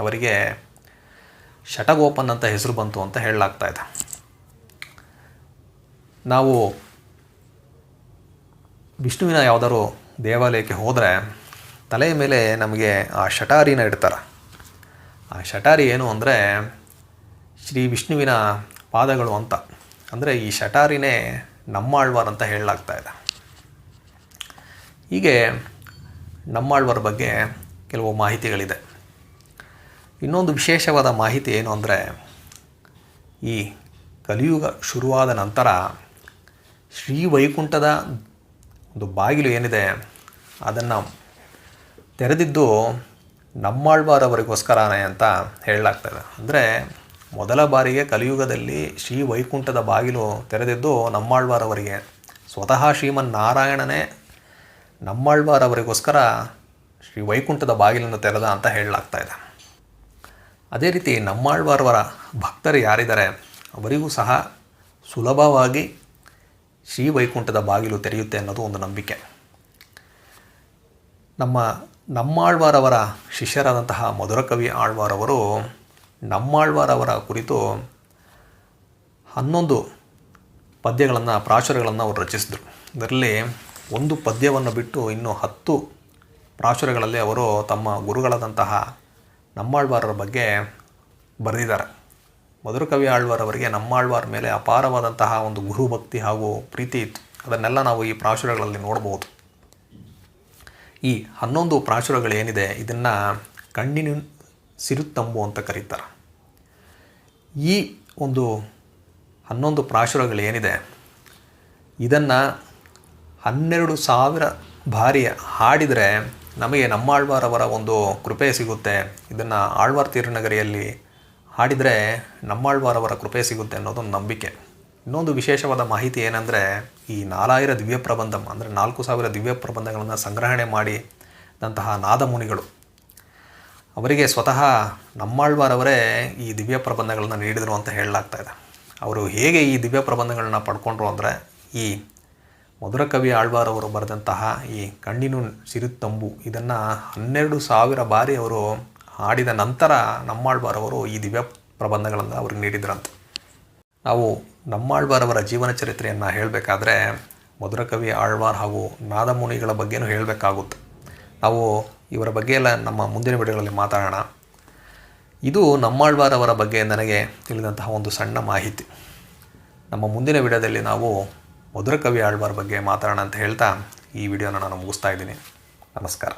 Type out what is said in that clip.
ಅವರಿಗೆ ಶಟಗೋಪನ್ ಅಂತ ಹೆಸರು ಬಂತು ಅಂತ ಹೇಳಲಾಗ್ತಾ ಇದೆ. ನಾವು ವಿಷ್ಣುವಿನ ಯಾವುದಾದ್ರು ದೇವಾಲಯಕ್ಕೆ ಹೋದರೆ ತಲೆಯ ಮೇಲೆ ನಮಗೆ ಆ ಶಟಾರಿನ ಇಡ್ತಾರೆ. ಆ ಶಟಾರಿ ಏನು ಅಂದರೆ ಶ್ರೀ ವಿಷ್ಣುವಿನ ಪಾದಗಳು ಅಂತ. ಅಂದರೆ ಈ ಶಟಾರಿನೇ ನಮ್ಮಾಳ್ವಾರ್ ಅಂತ ಹೇಳಲಾಗ್ತಾ ಇದೆ. ಹೀಗೆ ನಮ್ಮಾಳ್ವಾರ ಬಗ್ಗೆ ಕೆಲವು ಮಾಹಿತಿಗಳಿದೆ. ಇನ್ನೊಂದು ವಿಶೇಷವಾದ ಮಾಹಿತಿ ಏನು ಅಂದರೆ, ಈ ಕಲಿಯುಗ ಶುರುವಾದ ನಂತರ ಶ್ರೀವೈಕುಂಠದ ಒಂದು ಬಾಗಿಲು ಏನಿದೆ ಅದನ್ನು ತೆರೆದಿದ್ದು ನಮ್ಮಾಳ್ವಾರವರಿಗೋಸ್ಕರನೇ ಅಂತ ಹೇಳಲಾಗ್ತದೆ. ಅಂದರೆ ಮೊದಲ ಬಾರಿಗೆ ಕಲಿಯುಗದಲ್ಲಿ ಶ್ರೀವೈಕುಂಠದ ಬಾಗಿಲು ತೆರೆದಿದ್ದು ನಮ್ಮಾಳ್ವಾರವರಿಗೆ. ಸ್ವತಃ ಶ್ರೀಮನ್ನಾರಾಯಣನೇ ನಮ್ಮಾಳ್ವಾರವರಿಗೋಸ್ಕರ ಶ್ರೀವೈಕುಂಠದ ಬಾಗಿಲನ್ನು ತೆರೆದ ಅಂತ ಹೇಳಲಾಗ್ತಾ ಇದೆ. ಅದೇ ರೀತಿ ನಮ್ಮಾಳ್ವಾರವರ ಭಕ್ತರು ಯಾರಿದ್ದಾರೆ ಅವರಿಗೂ ಸಹ ಸುಲಭವಾಗಿ ಶ್ರೀವೈಕುಂಠದ ಬಾಗಿಲು ತೆರೆಯುತ್ತೆ ಅನ್ನೋದು ಒಂದು ನಂಬಿಕೆ. ನಮ್ಮಾಳ್ವಾರವರ ಶಿಷ್ಯರಾದಂತಹ ಮಧುರಕವಿ ಆಳ್ವಾರವರು ನಮ್ಮಾಳ್ವಾರವರ ಕುರಿತು 11 ಪದ್ಯಗಳನ್ನು ಪ್ರಾಶುರಗಳನ್ನು ಅವರು ರಚಿಸಿದರು. ಇದರಲ್ಲಿ ಒಂದು ಪದ್ಯವನ್ನು ಬಿಟ್ಟು ಇನ್ನು 10 ಪ್ರಾಶುರಗಳಲ್ಲಿ ಅವರು ತಮ್ಮ ಗುರುಗಳಾದಂತಹ ನಮ್ಮಾಳ್ವಾರರ ಬಗ್ಗೆ ಬರೆದಿದ್ದಾರೆ. ಮಧುರಕವಿ ಆಳ್ವಾರವರಿಗೆ ನಮ್ಮಾಳ್ವಾರ ಮೇಲೆ ಅಪಾರವಾದಂತಹ ಒಂದು ಗುರುಭಕ್ತಿ ಹಾಗೂ ಪ್ರೀತಿ ಇತ್ತು. ಅದನ್ನೆಲ್ಲ ನಾವು ಈ ಪ್ರಾಶುರಗಳಲ್ಲಿ ನೋಡ್ಬೋದು. ಈ 11 ಪ್ರಾಶುರಗಳೇನಿದೆ ಇದನ್ನು ಕಣ್ಣಿನ ಸಿರುತ್ತಂಬು ಅಂತ ಕರೀತಾರೆ. ಈ ಒಂದು 11 ಪ್ರಾಶುರಗಳೇನಿದೆ ಇದನ್ನು 12,000 ಬಾರಿ ಹಾಡಿದರೆ ನಮಗೆ ನಮ್ಮಾಳ್ವಾರವರ ಒಂದು ಕೃಪೆ ಸಿಗುತ್ತೆ. ಇದನ್ನು ಆಳ್ವಾರ್ ತಿರುನಗರಿಯಲ್ಲಿ ಹಾಡಿದರೆ ನಮ್ಮಾಳ್ವಾರವರ ಕೃಪೆ ಸಿಗುತ್ತೆ ಅನ್ನೋದೊಂದು ನಂಬಿಕೆ. ಇನ್ನೊಂದು ವಿಶೇಷವಾದ ಮಾಹಿತಿ ಏನಂದರೆ, ಈ 4000 ದಿವ್ಯ ಪ್ರಬಂಧಂ ಅಂದರೆ 4,000 ದಿವ್ಯ ಪ್ರಬಂಧಗಳನ್ನು ಸಂಗ್ರಹಣೆ ಮಾಡಿದಂತಹ ನಾದಮುನಿಗಳು ಅವರಿಗೆ ಸ್ವತಃ ನಮ್ಮಾಳ್ವಾರವರೇ ಈ ದಿವ್ಯ ಪ್ರಬಂಧಗಳನ್ನು ನೀಡಿದರು ಅಂತ ಹೇಳಲಾಗ್ತಾ ಇದೆ. ಅವರು ಹೇಗೆ ಈ ದಿವ್ಯ ಪ್ರಬಂಧಗಳನ್ನ ಪಡ್ಕೊಂಡ್ರು ಅಂದರೆ, ಈ ಮಧುರಕವಿ ಆಳ್ವಾರವರು ಬರೆದಂತಹ ಈ ಕಣ್ಣಿನ ಸಿರುತ್ತಂಬು ಇದನ್ನು 12,000 ಬಾರಿ ಅವರು ಹಾಡಿದ ನಂತರ ನಮ್ಮಾಳ್ವಾರವರು ಈ ದಿವ್ಯ ಪ್ರಬಂಧಗಳನ್ನು ಅವ್ರಿಗೆ ನೀಡಿದ್ರಂತೆ. ನಾವು ನಮ್ಮಾಳ್ವಾರವರ ಜೀವನ ಚರಿತ್ರೆಯನ್ನು ಹೇಳಬೇಕಾದ್ರೆ ಮಧುರಕವಿ ಆಳ್ವಾರ್ ಹಾಗೂ ನಾದಮುನಿಗಳ ಬಗ್ಗೆನೂ ಹೇಳಬೇಕಾಗುತ್ತೆ. ನಾವು ಇವರ ಬಗ್ಗೆ ಎಲ್ಲ ನಮ್ಮ ಮುಂದಿನ ವಿಡಿಯೋಗಳಲ್ಲಿ ಮಾತಾಡೋಣ. ಇದು ನಮ್ಮಾಳ್ವಾರವರ ಬಗ್ಗೆ ನನಗೆ ತಿಳಿದಂತಹ ಒಂದು ಸಣ್ಣ ಮಾಹಿತಿ. ನಮ್ಮ ಮುಂದಿನ ವಿಡಿಯೋದಲ್ಲಿ ನಾವು ಮಧುರಕವಿ ಆಳ್ವಾರ್ ಬಗ್ಗೆ ಮಾತಾಡೋಣ ಅಂತ ಹೇಳ್ತಾ ಈ ವಿಡಿಯೋನ ನಾನು ಮುಗಿಸ್ತಾ ಇದ್ದೀನಿ. ನಮಸ್ಕಾರ.